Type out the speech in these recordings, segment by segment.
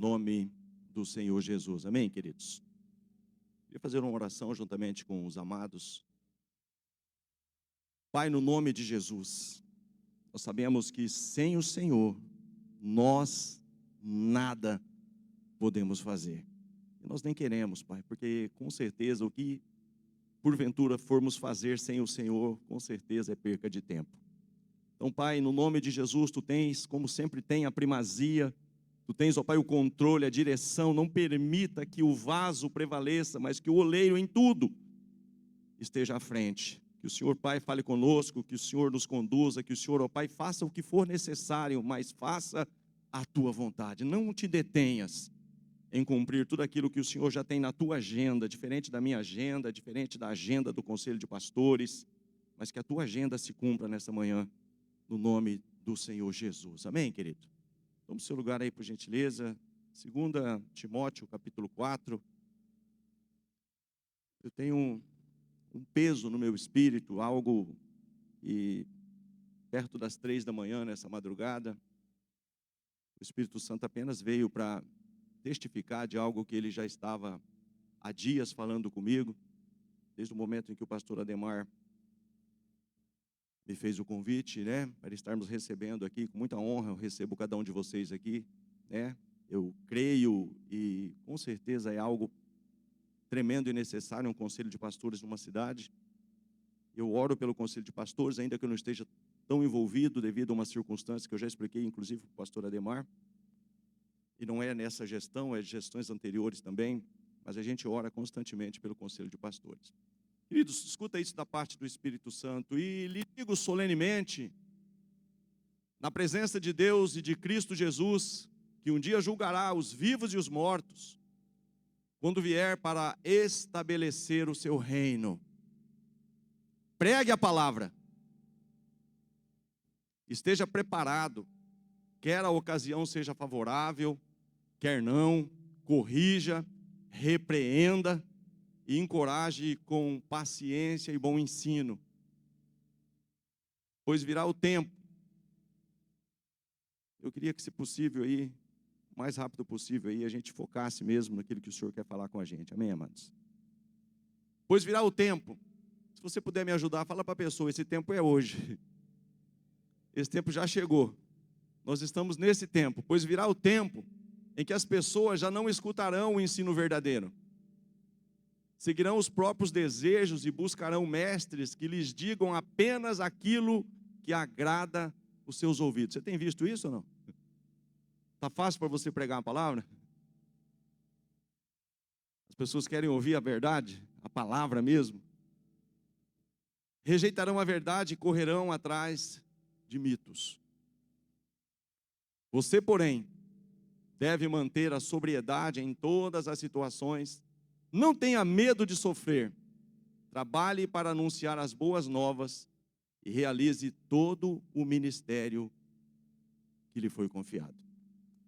nome do Senhor Jesus. Amém, queridos? Queria fazer uma oração juntamente com os amados. Pai, no nome de Jesus, nós sabemos que sem o Senhor, nós nada podemos fazer. E nós nem queremos, Pai, porque com certeza o que porventura formos fazer sem o Senhor, com certeza é perca de tempo. Então, Pai, no nome de Jesus, Tu tens, como sempre tem, a primazia. Tu tens, ó Pai, o controle, a direção. Não permita que o vaso prevaleça, mas que o oleiro em tudo esteja à frente. Que o Senhor, Pai, fale conosco, que o Senhor nos conduza, que o Senhor, ó Pai, faça o que for necessário, mas faça a Tua vontade. Não te detenhas em cumprir tudo aquilo que o Senhor já tem na Tua agenda, diferente da minha agenda, diferente da agenda do Conselho de Pastores, mas que a Tua agenda se cumpra nessa manhã, no nome do Senhor Jesus. Amém, querido? Tome seu lugar aí, por gentileza. 2 Timóteo, capítulo 4. Eu tenho um peso no meu espírito, algo que perto das 3 da manhã, nessa madrugada, o Espírito Santo apenas veio para testificar de algo que ele já estava há dias falando comigo, desde o momento em que o pastor Ademar me fez o convite, né, para estarmos recebendo aqui, com muita honra eu recebo cada um de vocês aqui, né, eu creio e com certeza é algo tremendo e necessário, um conselho de pastores numa cidade. Eu oro pelo conselho de pastores, ainda que eu não esteja tão envolvido devido a uma circunstância que eu já expliquei, inclusive para o pastor Ademar, e não é nessa gestão, é de gestões anteriores também, mas a gente ora constantemente pelo conselho de pastores. Queridos, escuta isso da parte do Espírito Santo, e lhe digo solenemente, na presença de Deus e de Cristo Jesus, que um dia julgará os vivos e os mortos, quando vier para estabelecer o seu reino. Pregue a palavra. Esteja preparado, quer a ocasião seja favorável, quer não, corrija, repreenda e encoraje com paciência e bom ensino. Pois virá o tempo. Eu queria que, se possível, aí, o mais rápido possível, aí, a gente focasse mesmo naquilo que o Senhor quer falar com a gente. Amém, amados? Pois virá o tempo. Se você puder me ajudar, fala para a pessoa, esse tempo é hoje. Esse tempo já chegou. Nós estamos nesse tempo. Pois virá o tempo em que as pessoas já não escutarão o ensino verdadeiro. Seguirão os próprios desejos e buscarão mestres que lhes digam apenas aquilo que agrada os seus ouvidos. Você tem visto isso ou não? Está fácil para você pregar a palavra? As pessoas querem ouvir a verdade, a palavra mesmo. Rejeitarão a verdade e correrão atrás de mitos. Você, porém, deve manter a sobriedade em todas as situações. Não tenha medo de sofrer. Trabalhe para anunciar as boas novas e realize todo o ministério que lhe foi confiado.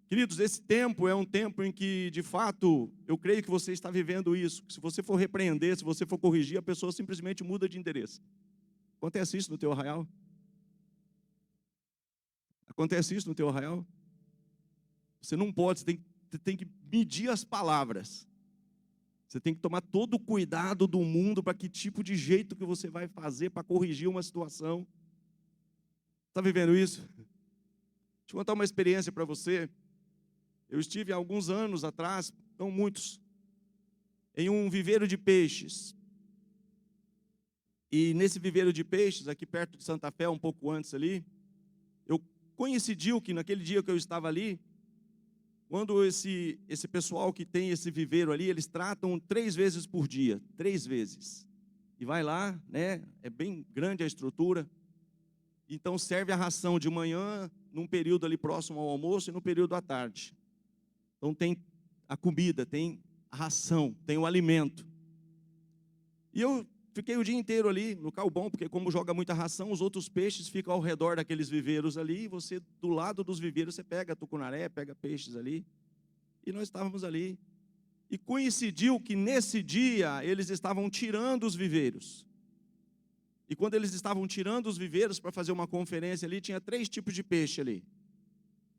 Queridos, esse tempo é um tempo em que, de fato, eu creio que você está vivendo isso. Se você for repreender, se você for corrigir, a pessoa simplesmente muda de endereço. Acontece isso no teu arraial? Acontece isso no teu arraial? Você não pode, você tem que medir as palavras. Você tem que tomar todo o cuidado do mundo para que tipo de jeito que você vai fazer para corrigir uma situação. Está vivendo isso? Deixa eu contar uma experiência para você. Eu estive há alguns anos atrás, não muitos, em um viveiro de peixes. E nesse viveiro de peixes, aqui perto de Santa Fé, um pouco antes ali, eu coincidiu que naquele dia que eu estava ali, quando esse pessoal que tem esse viveiro ali, eles tratam 3 vezes por dia, 3 vezes. E vai lá, né? É bem grande a estrutura. Então serve a ração de manhã, num período ali próximo ao almoço e no período à tarde. Então tem a comida, tem a ração, tem o alimento. E eu fiquei o dia inteiro ali no calbom, porque como joga muita ração, os outros peixes ficam ao redor daqueles viveiros ali, e você, do lado dos viveiros, você pega tucunaré, pega peixes ali, e nós estávamos ali. E coincidiu que nesse dia, eles estavam tirando os viveiros. E quando eles estavam tirando os viveiros para fazer uma conferência ali, tinha 3 tipos de peixe ali.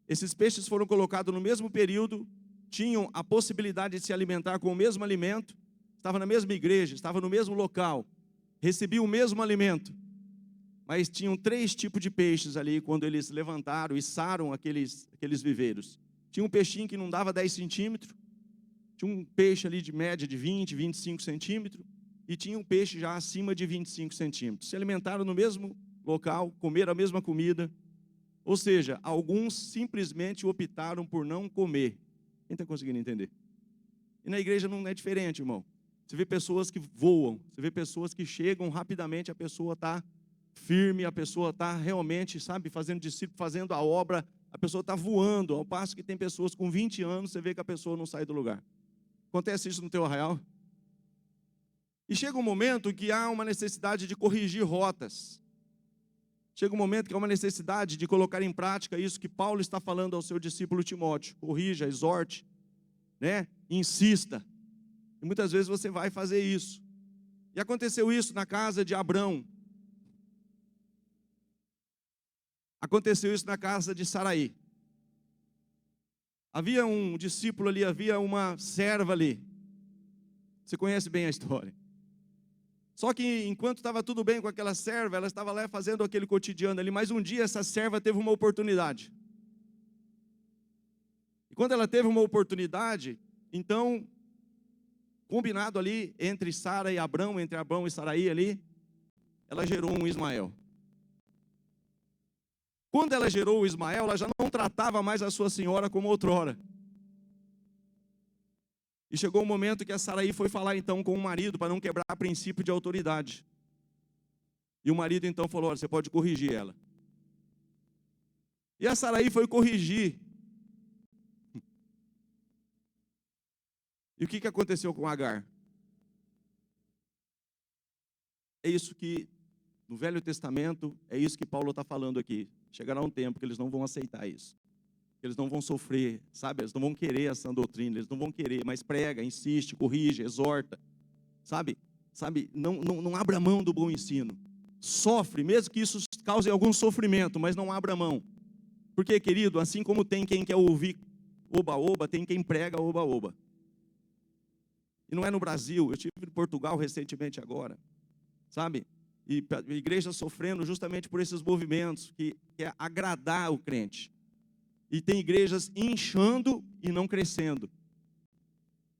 Esses peixes foram colocados no mesmo período, tinham a possibilidade de se alimentar com o mesmo alimento, estavam na mesma igreja, estavam no mesmo local, recebiam o mesmo alimento, mas tinham 3 tipos de peixes ali quando eles levantaram e içaram aqueles viveiros. Tinha um peixinho que não dava 10 centímetros, tinha um peixe ali de média de 20, 25 centímetros, e tinha um peixe já acima de 25 centímetros. Se alimentaram no mesmo local, comeram a mesma comida, ou seja, alguns simplesmente optaram por não comer. Quem está conseguindo entender? E na igreja não é diferente, irmão. Você vê pessoas que voam, você vê pessoas que chegam rapidamente, a pessoa está firme, a pessoa está realmente, sabe, fazendo discípulo, fazendo a obra, a pessoa está voando, ao passo que tem pessoas com 20 anos, você vê que a pessoa não sai do lugar. Acontece isso no teu arraial? E chega um momento que há uma necessidade de corrigir rotas. Chega um momento que há uma necessidade de colocar em prática isso que Paulo está falando ao seu discípulo Timóteo. Corrija, exorte, né? Insista. E muitas vezes você vai fazer isso. E aconteceu isso na casa de Abrão. Aconteceu isso na casa de Saraí. Havia um discípulo ali, havia uma serva ali. Você conhece bem a história. Só que enquanto estava tudo bem com aquela serva, ela estava lá fazendo aquele cotidiano ali, mas um dia essa serva teve uma oportunidade. E quando ela teve uma oportunidade, então, combinado ali entre Sara e Abrão, entre Abrão e Saraí ali, ela gerou um Ismael. Quando ela gerou o Ismael, ela já não tratava mais a sua senhora como outrora. E chegou um momento que a Saraí foi falar então com o marido para não quebrar o princípio de autoridade. E o marido então falou: olha, você pode corrigir ela. E a Saraí foi corrigir. E o que aconteceu com Agar? É isso que no Velho Testamento, é isso que Paulo está falando aqui. Chegará um tempo que eles não vão aceitar isso. Eles não vão sofrer, sabe? Eles não vão querer essa doutrina, eles não vão querer, mas prega, insiste, corrige, exorta, sabe? Não abra mão do bom ensino. Sofre, mesmo que isso cause algum sofrimento, mas não abra mão. Porque, querido, assim como tem quem quer ouvir oba-oba, tem quem prega oba-oba. E não é no Brasil, eu estive em Portugal recentemente agora, sabe? E a igreja sofrendo justamente por esses movimentos, que é agradar o crente. E tem igrejas inchando e não crescendo.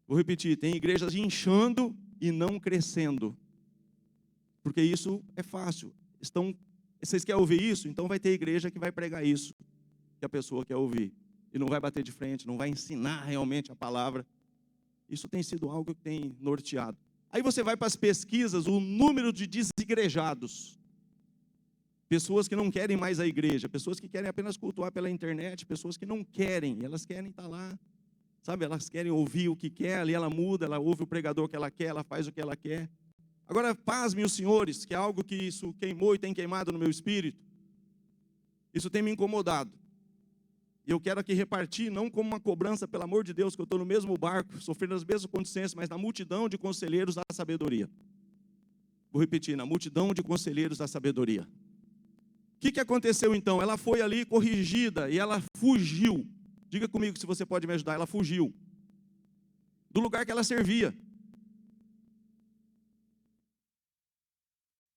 Vou repetir, tem igrejas inchando e não crescendo. Porque isso é fácil. Vocês querem ouvir isso? Então vai ter igreja que vai pregar isso, que a pessoa quer ouvir. E não vai bater de frente, não vai ensinar realmente a palavra. Isso tem sido algo que tem norteado. Aí você vai para as pesquisas, o número de desigrejados. Pessoas que não querem mais a igreja, pessoas que querem apenas cultuar pela internet, pessoas que não querem, elas querem estar lá, sabe? Elas querem ouvir o que quer, ali ela muda, ela ouve o pregador que ela quer, ela faz o que ela quer. Agora, pasmem os senhores, que é algo que isso queimou e tem queimado no meu espírito. Isso tem me incomodado. E eu quero aqui repartir, não como uma cobrança, pelo amor de Deus, que eu estou no mesmo barco, sofrendo as mesmas condições, mas na multidão de conselheiros da sabedoria. Vou repetir, na multidão de conselheiros da sabedoria. O que aconteceu então? Ela foi ali corrigida e ela fugiu. Diga comigo se você pode me ajudar. Ela fugiu do lugar que ela servia.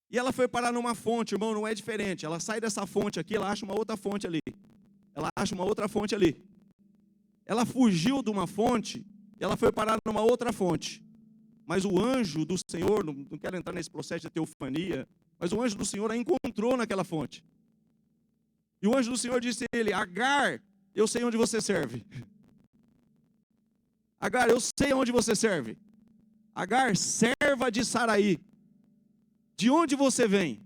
E ela foi parar numa fonte, irmão, não é diferente. Ela sai dessa fonte aqui, ela acha uma outra fonte ali. Ela acha uma outra fonte ali. Ela fugiu de uma fonte, ela foi parar numa outra fonte. Mas o anjo do Senhor, não quero entrar nesse processo de teofania, mas o anjo do Senhor a encontrou naquela fonte. E o anjo do Senhor disse a ele: Agar, eu sei onde você serve. Agar, eu sei onde você serve. Agar, serva de Saraí. De onde você vem?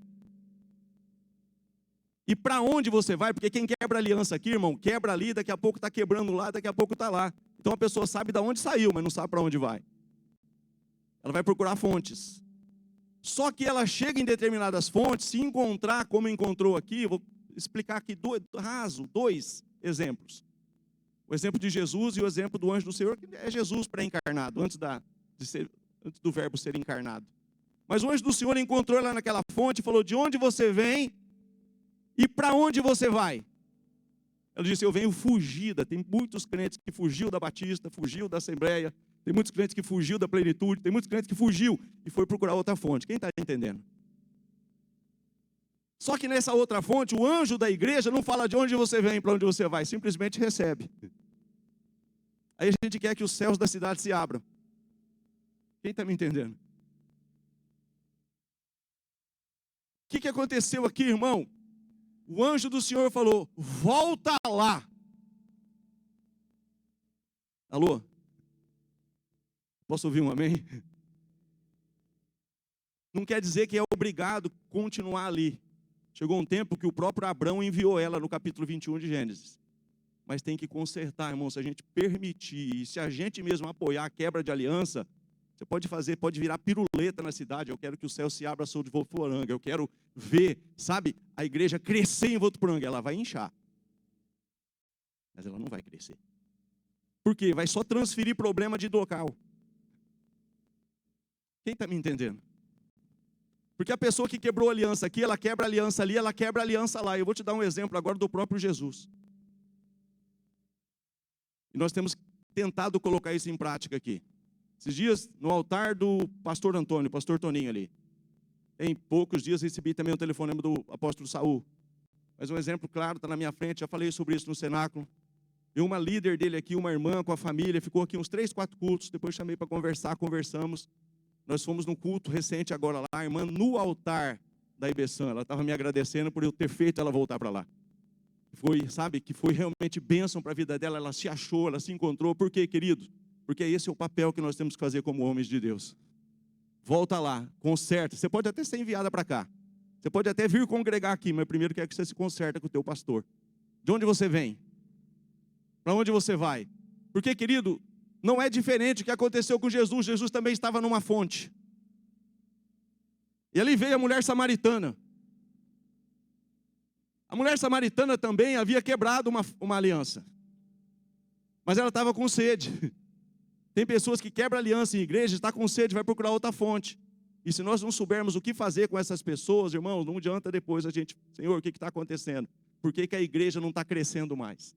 E para onde você vai? Porque quem quebra aliança aqui, irmão, quebra ali, daqui a pouco está quebrando lá, daqui a pouco está lá. Então a pessoa sabe de onde saiu, mas não sabe para onde vai. Ela vai procurar fontes. Só que ela chega em determinadas fontes, se encontrar como encontrou aqui, eu vou explicar aqui dois exemplos. O exemplo de Jesus e o exemplo do anjo do Senhor, que é Jesus pré-encarnado, antes do verbo ser encarnado. Mas o anjo do Senhor encontrou ela naquela fonte e falou: de onde você vem e para onde você vai? Ela disse, eu venho fugida. Tem muitos crentes que fugiu da Batista, fugiu da Assembleia, tem muitos crentes que fugiu da plenitude, tem muitos crentes que fugiu e foi procurar outra fonte. Quem está entendendo? Só que nessa outra fonte, o anjo da igreja não fala de onde você vem, para onde você vai, simplesmente recebe. Aí a gente quer que os céus da cidade se abram. Quem está me entendendo? O que aconteceu aqui, irmão? O anjo do Senhor falou, volta lá. Alô? Posso ouvir um amém? Não quer dizer que é obrigado continuar ali. Chegou um tempo que o próprio Abrão enviou ela no capítulo 21 de Gênesis. Mas tem que consertar, irmão, se a gente permitir, e se a gente mesmo apoiar a quebra de aliança, você pode virar piruleta na cidade. Eu quero que o céu se abra sobre Votuporanga. Eu quero ver, sabe, a igreja crescer em Votuporanga. Ela vai inchar. Mas ela não vai crescer. Por quê? Vai só transferir problema de local. Quem está me entendendo? Porque a pessoa que quebrou a aliança aqui, ela quebra a aliança ali, ela quebra a aliança lá. Eu vou te dar um exemplo agora do próprio Jesus. E nós temos tentado colocar isso em prática aqui. Esses dias, no altar do pastor Antônio, pastor Toninho ali. Em poucos dias recebi também o telefonema do apóstolo Saul. Mas um exemplo claro está na minha frente, já falei sobre isso no cenáculo. E uma líder dele aqui, uma irmã com a família, ficou aqui uns 3, 4 cultos, depois chamei para conversar, conversamos. Nós fomos num culto recente agora lá, a irmã no altar da IBSAM, ela estava me agradecendo por eu ter feito ela voltar para lá. Foi, sabe, que foi realmente bênção para a vida dela, ela se achou, ela se encontrou. Por quê, querido? Porque esse é o papel que nós temos que fazer como homens de Deus. Volta lá, conserta. Você pode até ser enviada para cá. Você pode até vir congregar aqui, mas primeiro quer que você se conserta com o teu pastor. De onde você vem? Para onde você vai? Porque, querido, não é diferente o que aconteceu com Jesus. Jesus também estava numa fonte. E ali veio a mulher samaritana. A mulher samaritana também havia quebrado uma aliança. Mas ela estava com sede. Tem pessoas que quebram aliança em igreja, está com sede, vai procurar outra fonte. E se nós não soubermos o que fazer com essas pessoas, irmãos, não adianta depois a gente, Senhor, o que está acontecendo? Por que a igreja não está crescendo mais?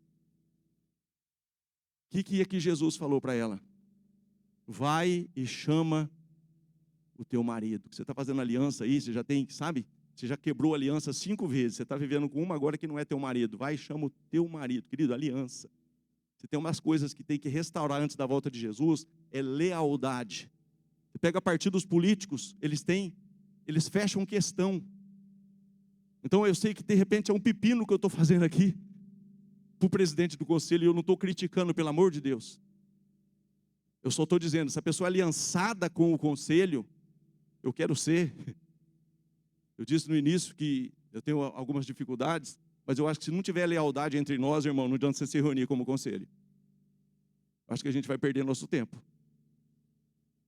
O que é que Jesus falou para ela? Vai e chama o teu marido. Você está fazendo aliança aí, você já tem, sabe? Você já quebrou a aliança 5 vezes. Você está vivendo com uma agora que não é teu marido. Vai e chama o teu marido. Querido, aliança. Você tem umas coisas que tem que restaurar antes da volta de Jesus. É lealdade. Você pega a partir dos políticos, eles fecham questão. Então eu sei que de repente é um pepino que eu estou fazendo aqui para o presidente do conselho, e eu não estou criticando, pelo amor de Deus. Eu só estou dizendo, se a pessoa é aliançada com o conselho, eu quero ser. Eu disse no início que eu tenho algumas dificuldades, mas eu acho que se não tiver lealdade entre nós, irmão, não adianta você se reunir como conselho. Acho que a gente vai perder nosso tempo.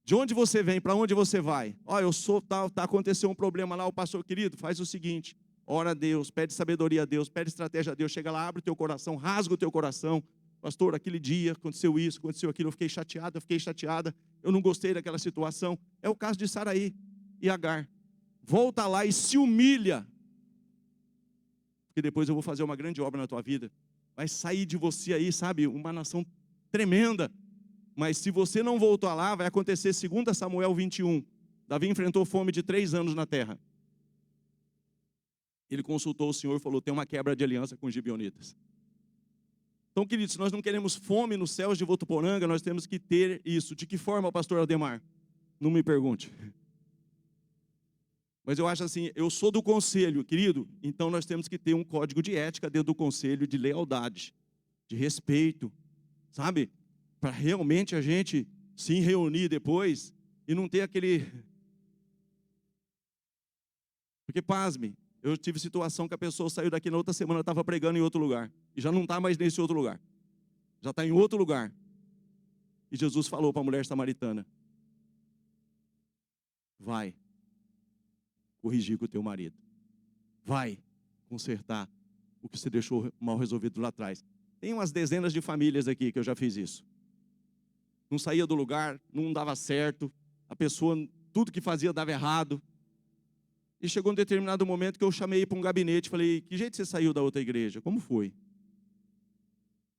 De onde você vem, para onde você vai? Ó, eu sou tal, tá acontecendo um problema lá, o pastor, querido, faz o seguinte, ora a Deus, pede sabedoria a Deus, pede estratégia a Deus, chega lá, abre o teu coração, rasga o teu coração. Pastor, aquele dia aconteceu isso, aconteceu aquilo, eu fiquei chateada, eu não gostei daquela situação. É o caso de Saraí e Agar. Volta lá e se humilha. Porque depois eu vou fazer uma grande obra na tua vida. Vai sair de você aí, sabe, uma nação tremenda. Mas se você não voltar lá, vai acontecer 2 Samuel 21. Davi enfrentou fome de 3 anos na terra. Ele consultou o Senhor e falou, tem uma quebra de aliança com os gibeonitas. Então, queridos, se nós não queremos fome nos céus de Votuporanga, nós temos que ter isso. De que forma, pastor Aldemar? Não me pergunte. Mas eu acho assim, eu sou do conselho, querido, então nós temos que ter um código de ética dentro do conselho, de lealdade, de respeito, sabe? Para realmente a gente se reunir depois e não ter aquele... Porque, pasme, eu tive situação que a pessoa saiu daqui na outra semana, estava pregando em outro lugar, e já não está mais nesse outro lugar, já está em outro lugar. E Jesus falou para a mulher samaritana, vai corrigir com o teu marido, vai consertar o que você deixou mal resolvido lá atrás. Tem umas dezenas de famílias aqui que eu já fiz isso. Não saía do lugar, não dava certo, a pessoa, tudo que fazia dava errado. E chegou um determinado momento que eu chamei para um gabinete, falei, que jeito você saiu da outra igreja? Como foi?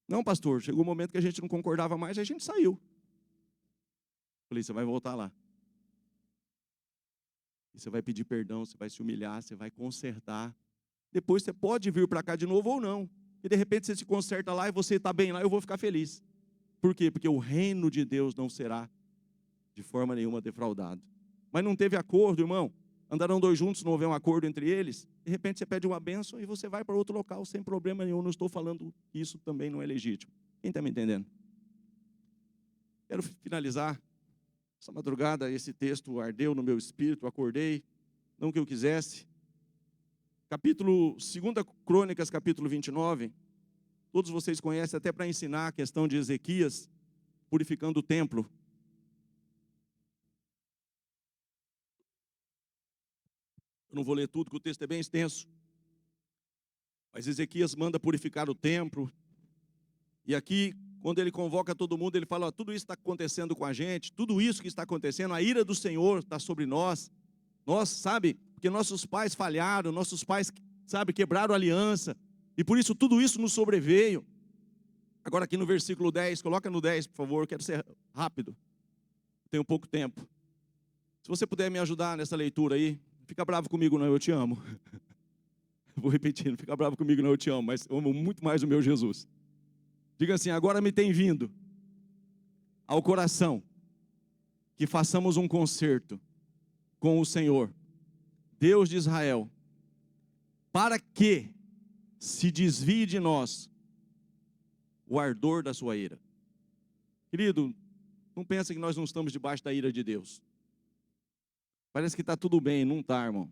Não, pastor, chegou um momento que a gente não concordava mais, a gente saiu. Falei, você vai voltar lá. E você vai pedir perdão, você vai se humilhar, você vai consertar. Depois você pode vir para cá de novo ou não. E de repente você se conserta lá e você está bem lá, eu vou ficar feliz. Por quê? Porque o reino de Deus não será de forma nenhuma defraudado. Mas não teve acordo, irmão. Andarão dois juntos, não houver um acordo entre eles. De repente você pede uma bênção e você vai para outro local sem problema nenhum. Não estou falando que isso também não é legítimo. Quem está me entendendo? Quero finalizar. Essa madrugada esse texto ardeu no meu espírito, acordei, não que eu quisesse. Capítulo 2 Crônicas, capítulo 29. Todos vocês conhecem, até para ensinar a questão de Ezequias purificando o templo. Eu não vou ler tudo, porque o texto é bem extenso. Mas Ezequias manda purificar o templo. E aqui, quando ele convoca todo mundo, ele fala, ó, tudo isso está acontecendo com a gente, tudo isso que está acontecendo, a ira do Senhor está sobre nós. Nós, sabe, porque nossos pais falharam, nossos pais, sabe, quebraram a aliança. E por isso tudo isso nos sobreveio. Agora aqui no versículo 10, coloca no 10, por favor, eu quero ser rápido. Tenho pouco tempo. Se você puder me ajudar nessa leitura aí, fica bravo comigo não, eu te amo. Vou repetir, não fica bravo comigo não, eu te amo, mas eu amo muito mais o meu Jesus. Diga assim, agora me tem vindo ao coração que façamos um concerto com o Senhor, Deus de Israel, para que se desvie de nós o ardor da sua ira. Querido, não pensa que nós não estamos debaixo da ira de Deus. Parece que está tudo bem, não está, irmão.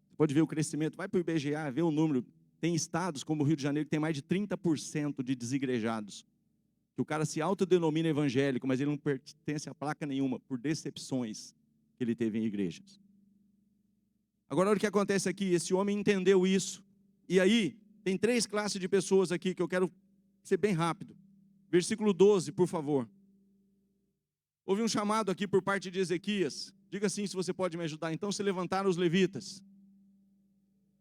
Você pode ver o crescimento, vai para o IBGE, vê o número. Tem estados como o Rio de Janeiro que tem mais de 30% de desigrejados. Que o cara se autodenomina evangélico, mas ele não pertence a placa nenhuma, por decepções que ele teve em igrejas. Agora, olha o que acontece aqui, esse homem entendeu isso. E aí, tem 3 classes de pessoas aqui que eu quero ser bem rápido. Versículo 12, por favor. Houve um chamado aqui por parte de Ezequias. Diga assim, se você pode me ajudar. Então se levantaram os levitas.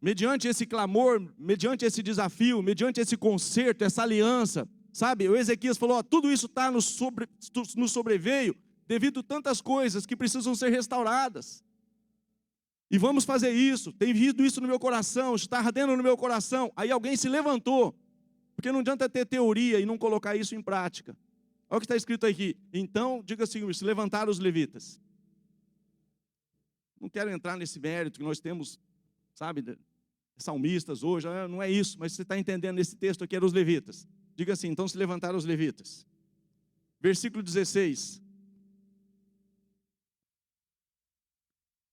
Mediante esse clamor, mediante esse desafio, mediante esse concerto, essa aliança, sabe? O Ezequias falou, ó, tudo isso nos sobreveio devido a tantas coisas que precisam ser restauradas. E vamos fazer isso. Tem vindo isso no meu coração, está ardendo no meu coração. Aí alguém se levantou, porque não adianta ter teoria e não colocar isso em prática. Olha o que está escrito aqui. Então, diga assim, se levantaram os levitas. Não quero entrar nesse mérito que nós temos, sabe, salmistas hoje, não é isso, mas você está entendendo nesse texto aqui, eram os levitas. Diga assim, então se levantaram os levitas. Versículo 16.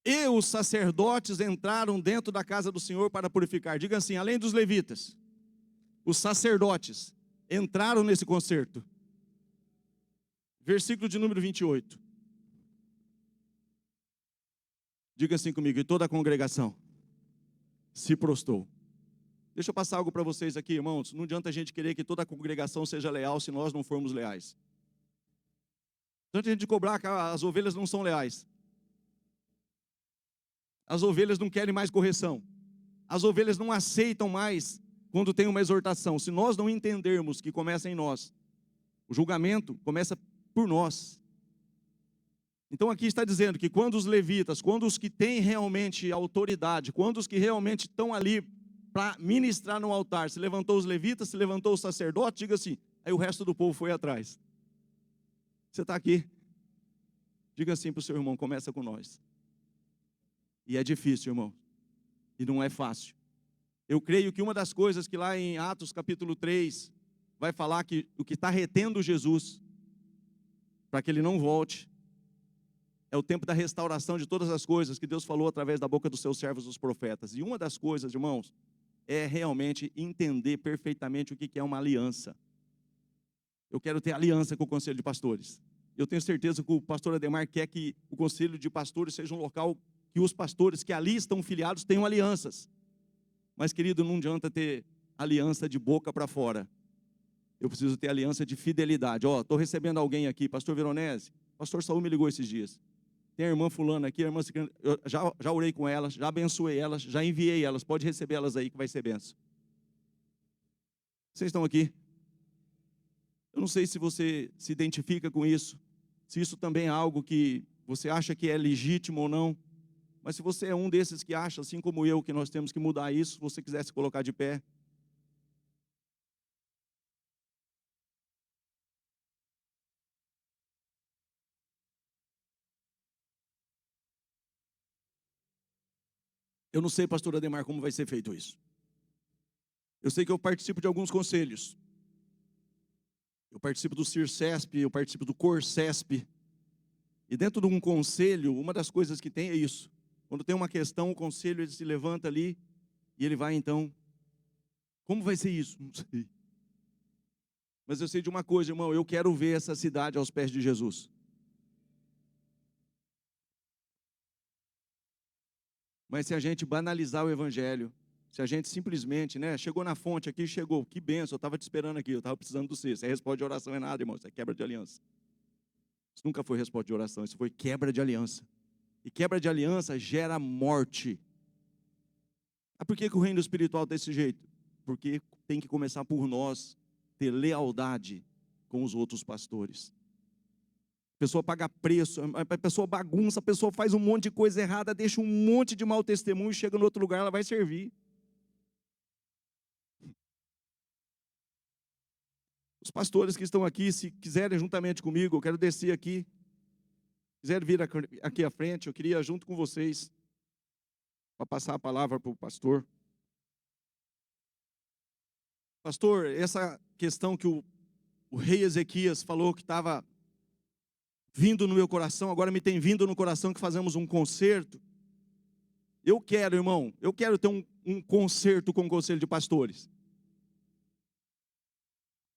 E os sacerdotes entraram dentro da casa do Senhor para purificar. Diga assim, além dos levitas, os sacerdotes entraram nesse concerto. Versículo de número 28. Diga assim comigo, e toda a congregação se prostrou. Deixa eu passar algo para vocês aqui, irmãos. Não adianta a gente querer que toda a congregação seja leal se nós não formos leais. Não adianta a gente cobrar que as ovelhas não são leais. As ovelhas não querem mais correção. As ovelhas não aceitam mais quando tem uma exortação. Se nós não entendermos que começa em nós, o julgamento começa por nós. Então aqui está dizendo que quando os levitas, quando os que têm realmente autoridade, quando os que realmente estão ali para ministrar no altar, se levantou os levitas, se levantou o sacerdote, diga assim, aí o resto do povo foi atrás. Você está aqui, diga assim para o seu irmão, começa com nós. E é difícil, irmão, e não é fácil. Eu creio que uma das coisas que lá em Atos capítulo 3, vai falar que o que está retendo Jesus, para que ele não volte, é o tempo da restauração de todas as coisas que Deus falou através da boca dos seus servos, os profetas. E uma das coisas, irmãos, é realmente entender perfeitamente o que é uma aliança. Eu quero ter aliança com o Conselho de Pastores. Eu tenho certeza que o pastor Ademar quer que o Conselho de Pastores seja um local que os pastores que ali estão filiados tenham alianças. Mas, querido, não adianta ter aliança de boca para fora. Eu preciso ter aliança de fidelidade. Ó, estou recebendo alguém aqui, pastor Veronese, pastor Saul me ligou esses dias. Tem a irmã fulana aqui, a irmã ciclana, eu já orei com elas, já abençoei elas, já enviei elas, pode receber elas aí que vai ser benção. Vocês estão aqui? Eu não sei se você se identifica com isso, se isso também é algo que você acha que é legítimo ou não. Mas se você é um desses que acha, assim como eu, que nós temos que mudar isso, se você quiser se colocar de pé. Eu não sei, pastor Ademar, como vai ser feito isso. Eu sei que eu participo de alguns conselhos. Eu participo do CIRCESP, eu participo do CORCESP. E dentro de um conselho, uma das coisas que tem é isso. Quando tem uma questão, o conselho ele se levanta ali e ele vai então. Como vai ser isso? Não sei. Mas eu sei de uma coisa, irmão, eu quero ver essa cidade aos pés de Jesus. Mas se a gente banalizar o evangelho, se a gente simplesmente, chegou na fonte aqui, chegou, que benção, eu estava te esperando aqui, eu estava precisando do você. Isso é resposta de oração, é nada, irmão, isso é quebra de aliança. Isso nunca foi resposta de oração, isso foi quebra de aliança. E quebra de aliança gera morte. Ah, por que o reino espiritual é desse jeito? Porque tem que começar por nós ter lealdade com os outros pastores. A pessoa paga preço, a pessoa bagunça, a pessoa faz um monte de coisa errada, deixa um monte de mau testemunho, chega no outro lugar, ela vai servir. Os pastores que estão aqui, se quiserem juntamente comigo, eu quero descer aqui. Se quiserem vir aqui à frente, eu queria junto com vocês, para passar a palavra para o pastor. Pastor, essa questão que o rei Ezequias falou que estava vindo no meu coração, agora me tem vindo no coração que fazemos um concerto. Eu quero, irmão, eu quero ter um concerto com o conselho de pastores.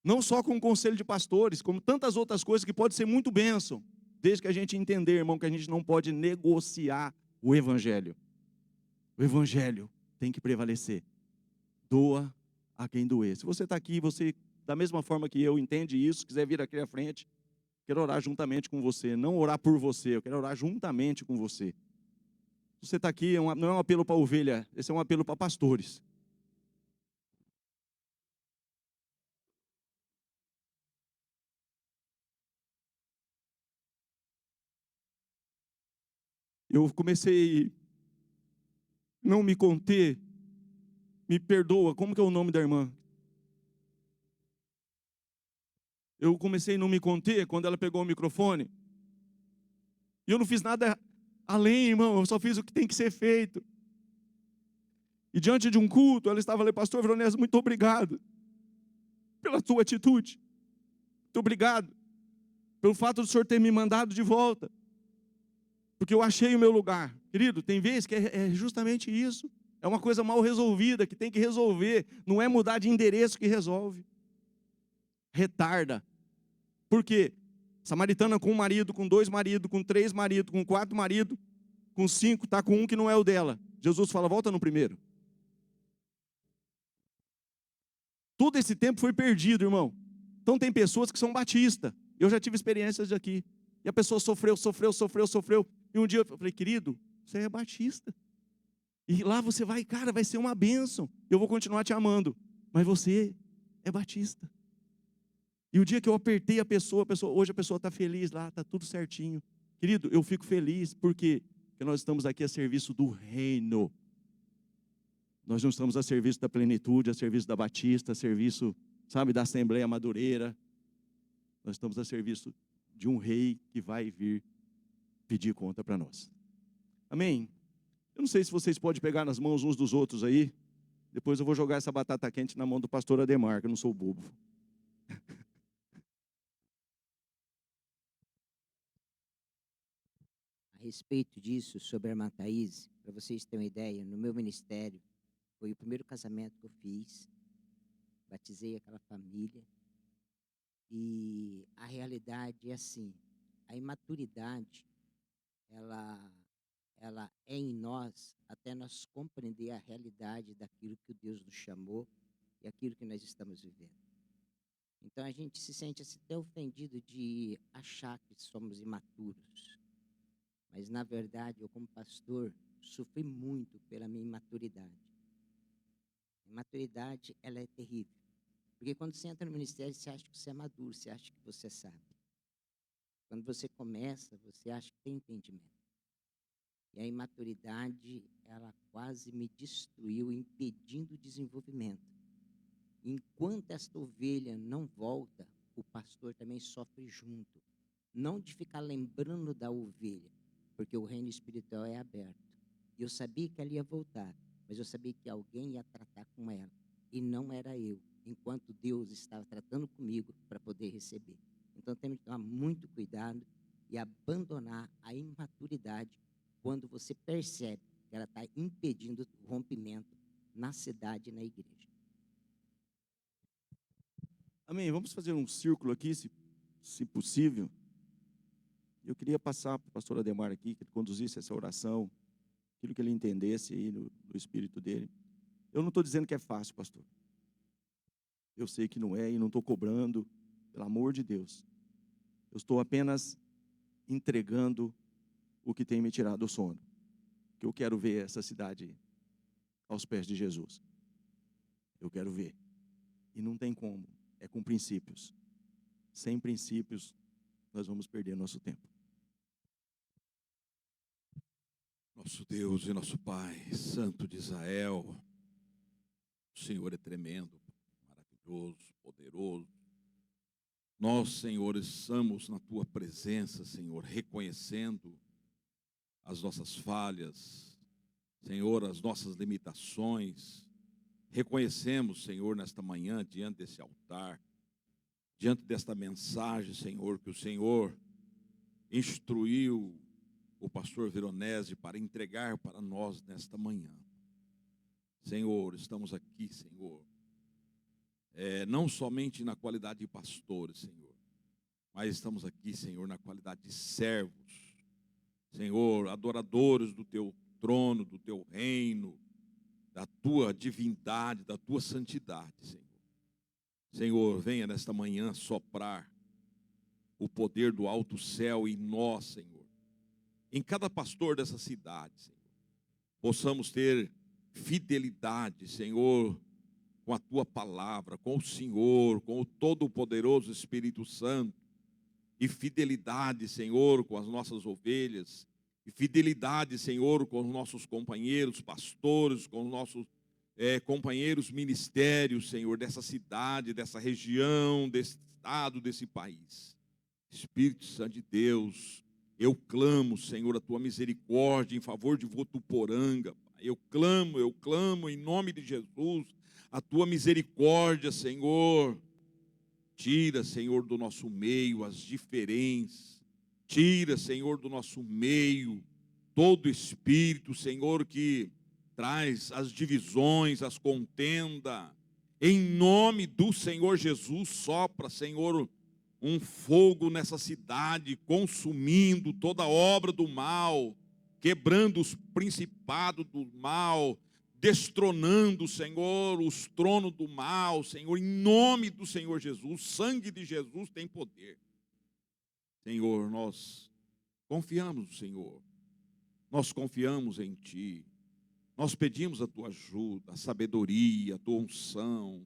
Não só com o conselho de pastores, como tantas outras coisas que pode ser muito bênção, desde que a gente entender, irmão, que a gente não pode negociar o evangelho. O evangelho tem que prevalecer. Doa a quem doer. Se você está aqui, você, da mesma forma que eu, entende isso, quiser vir aqui à frente, quero orar juntamente com você. Não orar por você, eu quero orar juntamente com você. Se você está aqui, não é um apelo para ovelha, esse é um apelo para pastores. Eu comecei a não me conter, me perdoa, como que é o nome da irmã? Eu comecei a não me conter quando ela pegou o microfone. E eu não fiz nada além, irmão, eu só fiz o que tem que ser feito. E diante de um culto, ela estava ali, pastor Veronese, muito obrigado pela tua atitude. Muito obrigado pelo fato do Senhor ter me mandado de volta. Porque eu achei o meu lugar. Querido, tem vezes que é justamente isso. É uma coisa mal resolvida, que tem que resolver. Não é mudar de endereço que resolve. Retarda. Por quê? Samaritana com um marido, com 2 maridos, com 3 maridos, com 4 maridos, com 5, está com um que não é o dela. Jesus fala, volta no primeiro. Todo esse tempo foi perdido, irmão. Então tem pessoas que são batistas. Eu já tive experiências aqui. E a pessoa sofreu. E um dia eu falei, querido, você é batista. E lá você vai, cara, vai ser uma bênção. Eu vou continuar te amando. Mas você é batista. E o dia que eu apertei a pessoa, hoje a pessoa está feliz lá, está tudo certinho. Querido, eu fico feliz porque nós estamos aqui a serviço do reino. Nós não estamos a serviço da plenitude, a serviço da Batista, a serviço, sabe, da Assembleia Madureira. Nós estamos a serviço de um rei que vai vir pedir conta para nós. Amém? Eu não sei se vocês podem pegar nas mãos uns dos outros aí. Depois eu vou jogar essa batata quente na mão do pastor Ademar, que eu não sou bobo. A respeito disso, sobre a irmã Thaís, para vocês terem uma ideia, no meu ministério, foi o primeiro casamento que eu fiz, batizei aquela família, e a realidade é assim, a imaturidade, ela é em nós, até nós compreender a realidade daquilo que Deus nos chamou e aquilo que nós estamos vivendo. Então a gente se sente assim, até ofendido de achar que somos imaturos. Mas, na verdade, eu como pastor, sofri muito pela minha imaturidade. A imaturidade, ela é terrível. Porque quando você entra no ministério, você acha que você é maduro, você acha que você sabe. Quando você começa, você acha que tem entendimento. E a imaturidade, ela quase me destruiu, impedindo o desenvolvimento. Enquanto esta ovelha não volta, o pastor também sofre junto. Não de ficar lembrando da ovelha, porque o reino espiritual é aberto. E eu sabia que ela ia voltar, mas eu sabia que alguém ia tratar com ela. E não era eu, enquanto Deus estava tratando comigo para poder receber. Então temos que tomar muito cuidado e abandonar a imaturidade quando você percebe que ela está impedindo o rompimento na cidade e na igreja. Amém. Vamos fazer um círculo aqui, se possível. Eu queria passar para o pastor Ademar aqui, que ele conduzisse essa oração, aquilo que ele entendesse aí no espírito dele. Eu não estou dizendo que é fácil, pastor. Eu sei que não é e não estou cobrando, pelo amor de Deus. Eu estou apenas entregando o que tem me tirado do sono. Que eu quero ver essa cidade aos pés de Jesus. Eu quero ver. E não tem como. É com princípios. Sem princípios, nós vamos perder nosso tempo. Nosso Deus e nosso Pai, Santo de Israel, o Senhor é tremendo, maravilhoso, poderoso. Nós, Senhor, estamos na Tua presença, Senhor, reconhecendo as nossas falhas, Senhor, as nossas limitações. Reconhecemos, Senhor, nesta manhã, diante desse altar, diante desta mensagem, Senhor, que o Senhor instruiu o pastor Veronese para entregar para nós nesta manhã. Senhor, estamos aqui, Senhor, não somente na qualidade de pastores, Senhor, mas estamos aqui, Senhor, na qualidade de servos, Senhor, adoradores do Teu trono, do Teu reino, da Tua divindade, da Tua santidade, Senhor. Senhor, venha nesta manhã soprar o poder do alto céu em nós, Senhor. Em cada pastor dessa cidade, Senhor, possamos ter fidelidade, Senhor, com a Tua palavra, com o Senhor, com o todo-poderoso Espírito Santo, e fidelidade, Senhor, com as nossas ovelhas, e fidelidade, Senhor, com os nossos companheiros, pastores, com os nossos companheiros ministérios, Senhor, dessa cidade, dessa região, desse estado, desse país. Espírito Santo de Deus, eu clamo, Senhor, a Tua misericórdia em favor de Votuporanga. Eu clamo em nome de Jesus, a Tua misericórdia, Senhor. Tira, Senhor, do nosso meio as diferenças. Tira, Senhor, do nosso meio todo espírito, Senhor, que traz as divisões, as contendas. Em nome do Senhor Jesus, sopra, Senhor, um fogo nessa cidade, consumindo toda obra do mal, quebrando os principados do mal, destronando, Senhor, os tronos do mal, Senhor, em nome do Senhor Jesus. O sangue de Jesus tem poder. Senhor, nós confiamos no Senhor, nós confiamos em Ti, nós pedimos a Tua ajuda, a sabedoria, a Tua unção.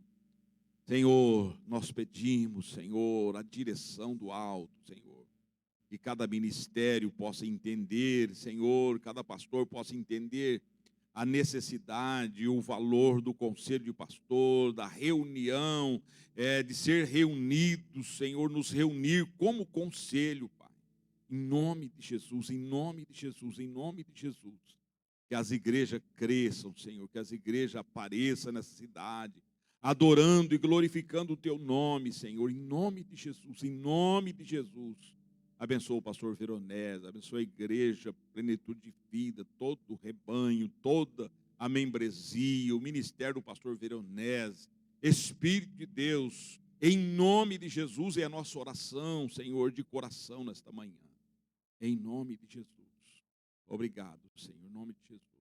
Senhor, nós pedimos, Senhor, a direção do alto, Senhor, que cada ministério possa entender, Senhor, cada pastor possa entender a necessidade, o valor do conselho de pastor, da reunião, de ser reunidos, Senhor, nos reunir como conselho, Pai, em nome de Jesus, em nome de Jesus, em nome de Jesus, que as igrejas cresçam, Senhor, que as igrejas apareçam nessa cidade, adorando e glorificando o Teu nome, Senhor, em nome de Jesus, em nome de Jesus. Abençoa o pastor Veronese, abençoa a igreja, plenitude de vida, todo o rebanho, toda a membresia, o ministério do pastor Veronese. Espírito de Deus, em nome de Jesus, é a nossa oração, Senhor, de coração nesta manhã. Em nome de Jesus. Obrigado, Senhor, em nome de Jesus.